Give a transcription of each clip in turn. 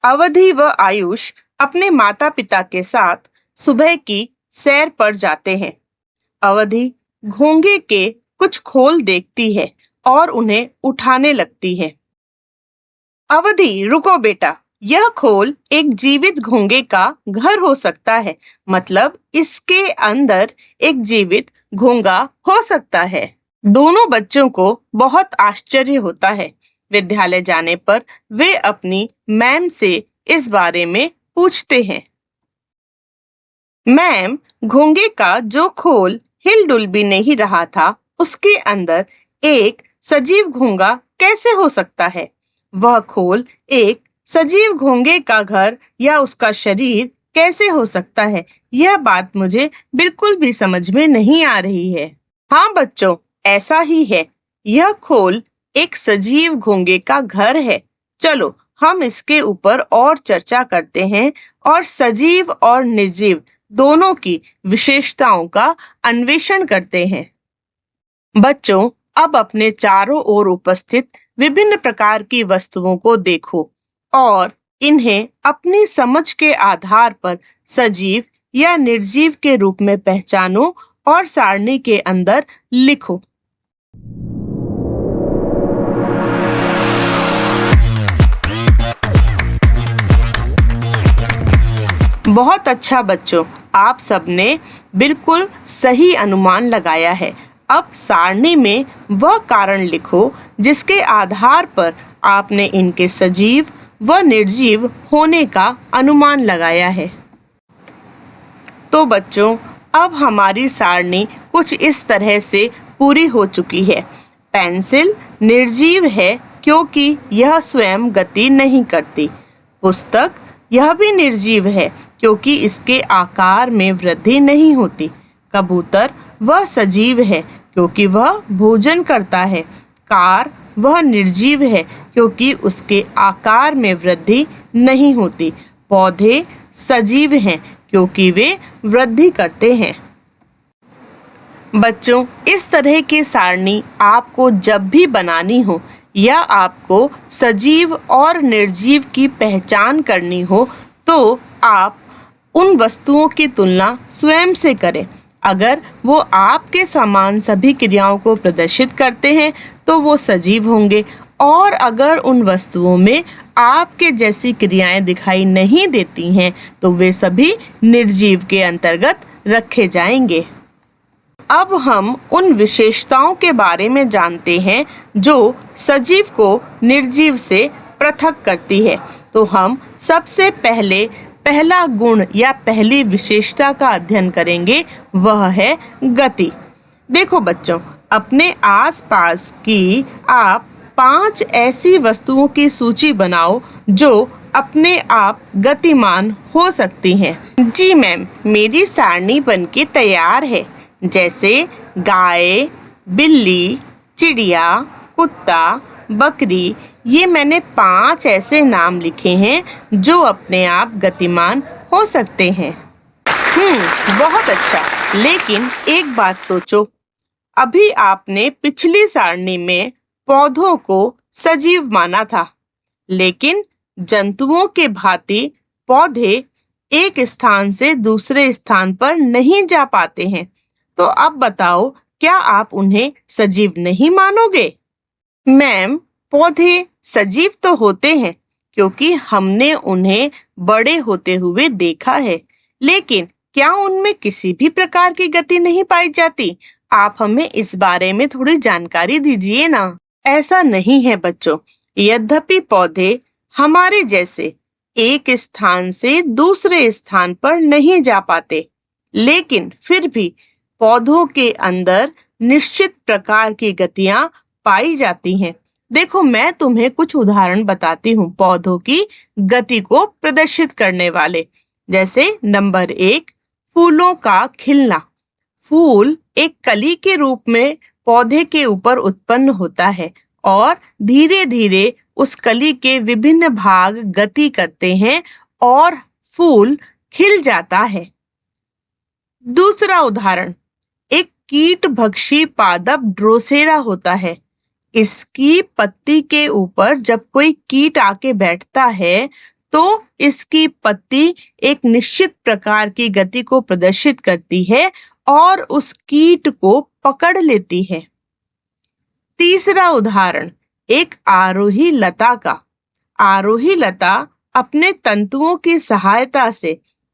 अवधि व आयुष अपने माता पिता के साथ सुबह की सैर पर जाते हैं। अवधि घोंघे के कुछ खोल देखती है और उन्हें उठाने लगती है। अवधि, रुको बेटा, यह खोल एक जीवित घोंघे का घर हो सकता है। मतलब इसके अंदर एक जीवित घोंघा हो सकता है। दोनों बच्चों को बहुत आश्चर्य होता है। विद्यालय जाने पर वे अपनी मैम से इस बारे में पूछते हैं। मैम, घोंघे का जो खोल हिलडुल भी नहीं रहा था, उसके अंदर एक सजीव घोंघा कैसे हो सकता है? वह खोल एक सजीव घोंघे का घर या उसका शरीर कैसे हो सकता है? यह बात मुझे बिल्कुल भी समझ में नहीं आ रही है। हाँ बच्चों, ऐसा ही है। यह खोल एक सजीव घोंघे का घर है। चलो हम इसके ऊपर और चर्चा करते हैं और सजीव और निर्जीव दोनों की विशेषताओं का अन्वेषण करते हैं। बच्चों, अब अपने चारों ओर उपस्थित विभिन्न प्रकार की वस्तुओं को देखो और इन्हें अपनी समझ के आधार पर सजीव या निर्जीव के रूप में पहचानो और सारणी के अंदर लिखो। बहुत अच्छा बच्चों, आप सबने बिल्कुल सही अनुमान लगाया है। अब सारणी में वह कारण लिखो जिसके आधार पर आपने इनके सजीव व निर्जीव होने का अनुमान लगाया है। तो बच्चों, अब हमारी सारणी कुछ इस तरह से पूरी हो चुकी है। पेंसिल निर्जीव है क्योंकि यह स्वयं गति नहीं करती। पुस्तक, यह भी निर्जीव है क्योंकि इसके आकार में वृद्धि नहीं होती। कबूतर, वह सजीव है क्योंकि वह भोजन करता है। कार, वह निर्जीव है क्योंकि उसके आकार में वृद्धि नहीं होती। पौधे सजीव हैं क्योंकि वे वृद्धि करते हैं। बच्चों, इस तरह की सारणी आपको जब भी बनानी हो या आपको सजीव और निर्जीव की पहचान करनी हो तो आप उन वस्तुओं की तुलना स्वयं से करें। अगर वो आपके समान सभी क्रियाओं को प्रदर्शित करते हैं तो वो सजीव होंगे, और अगर उन वस्तुओं में आपके जैसी क्रियाएं दिखाई नहीं देती हैं तो वे सभी निर्जीव के अंतर्गत रखे जाएंगे। अब हम उन विशेषताओं के बारे में जानते हैं जो सजीव को निर्जीव से पृथक करती है। तो हम सबसे पहला गुण या पहली विशेषता का अध्ययन करेंगे, वह है गति। देखो बच्चों, अपने आसपास की आप 5 ऐसी वस्तुओं की सूची बनाओ जो अपने आप गतिमान हो सकती हैं। जी मैम, मेरी सारणी बनके तैयार है। जैसे गाय, बिल्ली, चिड़िया, कुत्ता, बकरी। ये मैंने 5 ऐसे नाम लिखे हैं जो अपने आप गतिमान हो सकते हैं। बहुत अच्छा। लेकिन एक बात सोचो, अभी आपने पिछली सारणी में पौधों को सजीव माना था, लेकिन जंतुओं के भांति पौधे एक स्थान से दूसरे स्थान पर नहीं जा पाते हैं। तो अब बताओ, क्या आप उन्हें सजीव नहीं मानोगे? मैम, पौधे सजीव तो होते हैं क्योंकि हमने उन्हें बड़े होते हुए देखा है, लेकिन क्या उनमें किसी भी प्रकार की गति नहीं पाई जाती? आप हमें इस बारे में थोड़ी जानकारी दीजिए ना। ऐसा नहीं है बच्चों। यद्यपि पौधे हमारे जैसे एक स्थान से दूसरे स्थान पर नहीं जा पाते, लेकिन फिर भी पौधों के अंदर निश्चित प्रकार की गतियां पाई जाती हैं। देखो, मैं तुम्हें कुछ उदाहरण बताती हूँ पौधों की गति को प्रदर्शित करने वाले। जैसे नंबर 1, फूलों का खिलना। फूल एक कली के रूप में पौधे के ऊपर उत्पन्न होता है और धीरे धीरे उस कली के विभिन्न भाग गति करते हैं और फूल खिल जाता है। दूसरा उदाहरण, एक कीट भक्षी पादप ड्रोसेरा होता है। इसकी पत्ती के ऊपर जब कोई कीट आके बैठता है तो इसकी पत्ती एक निश्चित प्रकार की गति को प्रदर्शित करती है और उस कीट को पकड़ लेती है। तीसरा उदाहरण एक आरोही लता का। आरोही लता अपने तंतुओं की सहायता से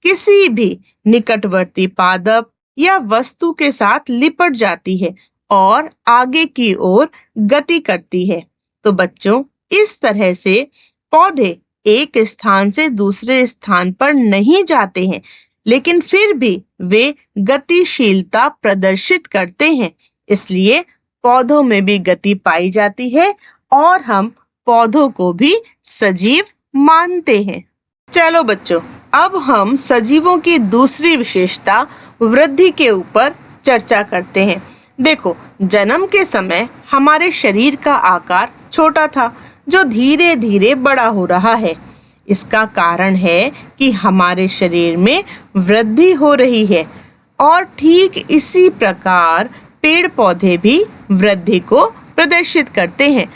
किसी भी निकटवर्ती पादप या वस्तु के साथ लिपट जाती है और आगे की ओर गति करती है। तो बच्चों, इस तरह से पौधे एक स्थान से दूसरे स्थान पर नहीं जाते हैं, लेकिन फिर भी वे गतिशीलता प्रदर्शित करते हैं। इसलिए पौधों में भी गति पाई जाती है और हम पौधों को भी सजीव मानते हैं। चलो बच्चों, अब हम सजीवों की दूसरी विशेषता वृद्धि के ऊपर चर्चा करते हैं। देखो, जन्म के समय हमारे शरीर का आकार छोटा था, जो धीरे धीरे बड़ा हो रहा है। इसका कारण है कि हमारे शरीर में वृद्धि हो रही है और ठीक इसी प्रकार पेड़ पौधे भी वृद्धि को प्रदर्शित करते हैं।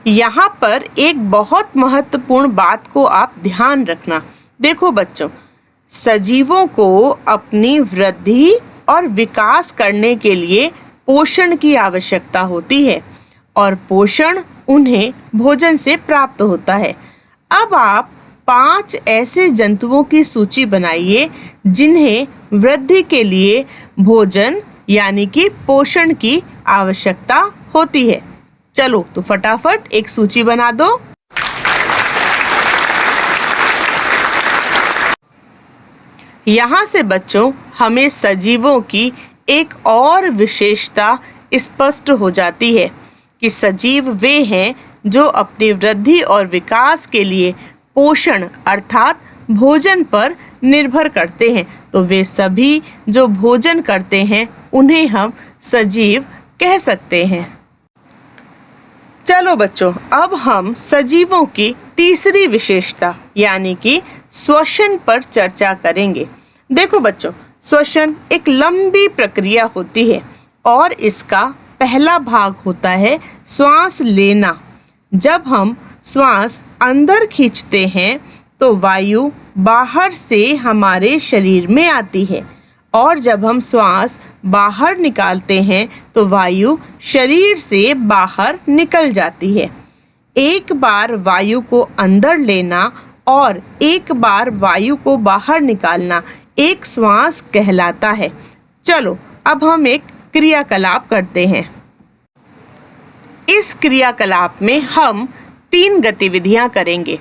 यहाँ पर एक बहुत महत्वपूर्ण बात को आप ध्यान रखना। देखो बच्चों, सजीवों को अपनी वृद्धि और विकास करने के लिए पोषण की आवश्यकता होती है और पोषण उन्हें भोजन से प्राप्त होता है। अब आप 5 ऐसे जंतुओं की सूची बनाइए जिन्हें वृद्धि के लिए भोजन यानी कि पोषण की आवश्यकता होती है। चलो तो फटाफट एक सूची बना दो। यहाँ से बच्चों हमें सजीवों की एक और विशेषता स्पष्ट हो जाती है कि सजीव वे हैं जो अपनी वृद्धि और विकास के लिए पोषण अर्थात भोजन पर निर्भर करते हैं। तो वे सभी जो भोजन करते हैं उन्हें हम सजीव कह सकते हैं। चलो बच्चों, अब हम सजीवों की तीसरी विशेषता यानी कि श्वसन पर चर्चा करेंगे। देखो बच्चों, श्वसन एक लंबी प्रक्रिया होती है और इसका पहला भाग होता है श्वास लेना। जब हम श्वास अंदर खींचते हैं तो वायु बाहर से हमारे शरीर में आती है और जब हम श्वास बाहर निकालते हैं तो वायु शरीर से बाहर निकल जाती है। एक बार वायु को अंदर लेना और एक बार वायु को बाहर निकालना एक श्वास कहलाता है। चलो अब हम एक क्रियाकलाप करते हैं। इस क्रियाकलाप में हम 3 गतिविधियां करेंगे।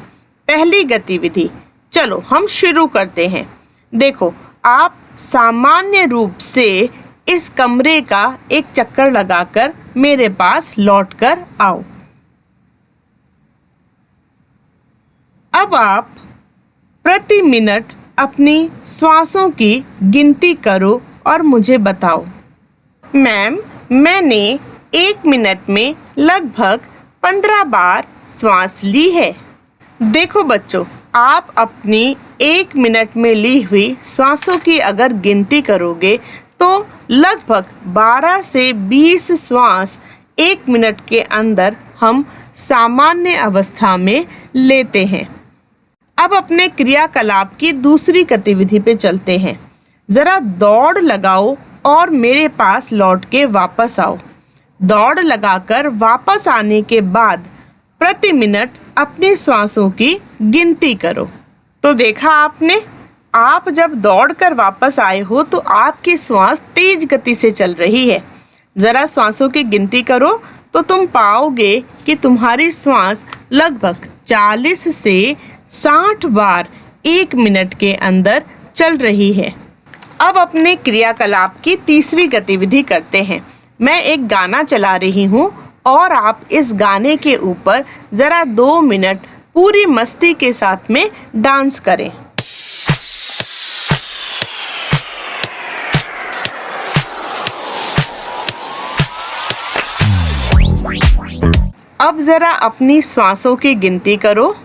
पहली गतिविधि, चलो हम शुरू करते हैं। देखो, आप सामान्य रूप से इस कमरे का एक चक्कर लगाकर मेरे पास लौटकर आओ। अब आप प्रति मिनट अपनी श्वासों की गिनती करो और मुझे बताओ। मैम, मैंने 1 मिनट में लगभग 15 बार श्वास ली है। देखो बच्चों, आप अपनी 1 मिनट में ली हुई श्वासों की अगर गिनती करोगे तो लगभग 12 से 20 श्वास 1 मिनट के अंदर हम सामान्य अवस्था में लेते हैं। अब अपने क्रियाकलाप की दूसरी गतिविधि पे चलते हैं। जरा दौड़ लगाओ और मेरे पास लौट के वापस आओ। दौड़ लगाकर वापस आने के बाद प्रति मिनट अपनी श्वासों की गिनती करो। तो देखा आपने, आप जब दौड़कर वापस आए हो तो आपकी श्वास तेज गति से चल रही है। जरा श्वासों की गिनती करो तो तुम पाओगे कि तुम्हारी श्वास लगभग 40 से 60 बार 1 मिनट के अंदर चल रही है। अब अपने क्रियाकलाप की तीसरी गतिविधि करते हैं। मैं एक गाना चला रही हूँ और आप इस गाने के ऊपर जरा 2 मिनट पूरी मस्ती के साथ में डांस करें। अब जरा अपनी श्वासों की गिनती करो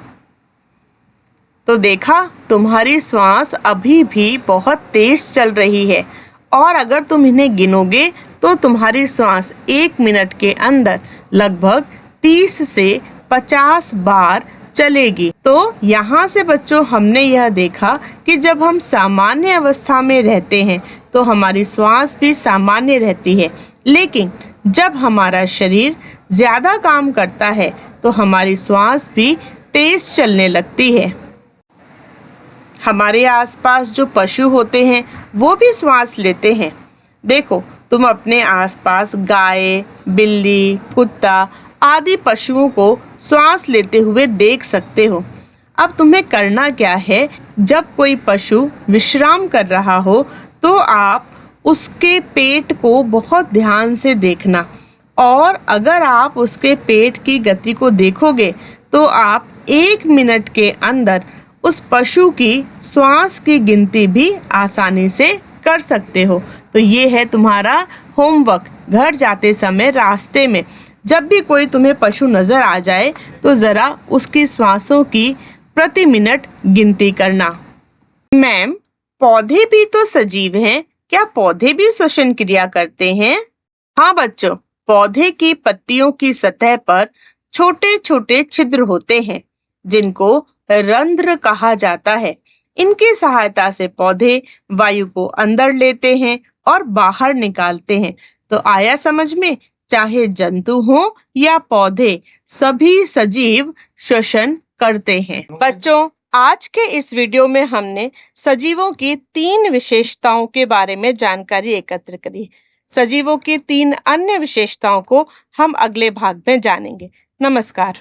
तो देखा तुम्हारी श्वास अभी भी बहुत तेज चल रही है और अगर तुम इन्हें गिनोगे तो तुम्हारी श्वास 1 मिनट के अंदर लगभग 30 से 50 बार चलेगी। तो यहाँ से बच्चों हमने यह देखा कि जब हम सामान्य अवस्था में रहते हैं तो हमारी श्वास भी सामान्य रहती है, लेकिन जब हमारा शरीर ज्यादा काम करता है तो हमारी श्वास भी तेज चलने लगती है। हमारे आसपास जो पशु होते हैं वो भी श्वास लेते हैं। देखो, तुम अपने आसपास गाय, बिल्ली, कुत्ता आदि पशुओं को श्वास लेते हुए देख सकते हो। अब तुम्हें करना क्या है, जब कोई पशु विश्राम कर रहा हो तो आप उसके पेट को बहुत ध्यान से देखना, और अगर आप उसके पेट की गति को देखोगे तो आप 1 मिनट के अंदर उस पशु की श्वास की गिनती भी आसानी से कर सकते हो। तो ये है तुम्हारा होमवर्क। घर जाते समय रास्ते में जब भी कोई तुम्हें पशु नजर आ जाए तो जरा उसकी श्वासों की प्रति मिनट गिनती करना। मैम, पौधे भी तो सजीव हैं, क्या पौधे भी श्वसन क्रिया करते हैं? हाँ बच्चों, पौधे की पत्तियों की सतह पर छोटे छोटे छिद्र होते हैं जिनको रंध्र कहा जाता है। इनकी सहायता से पौधे वायु को अंदर लेते हैं और बाहर निकालते हैं। तो आया समझ में? चाहे जंतु हो या पौधे, सभी सजीव श्वसन करते हैं। बच्चों, आज के इस वीडियो में हमने सजीवों की 3 विशेषताओं के बारे में जानकारी एकत्र करी। सजीवों की 3 अन्य विशेषताओं को हम अगले भाग में जानेंगे। नमस्कार।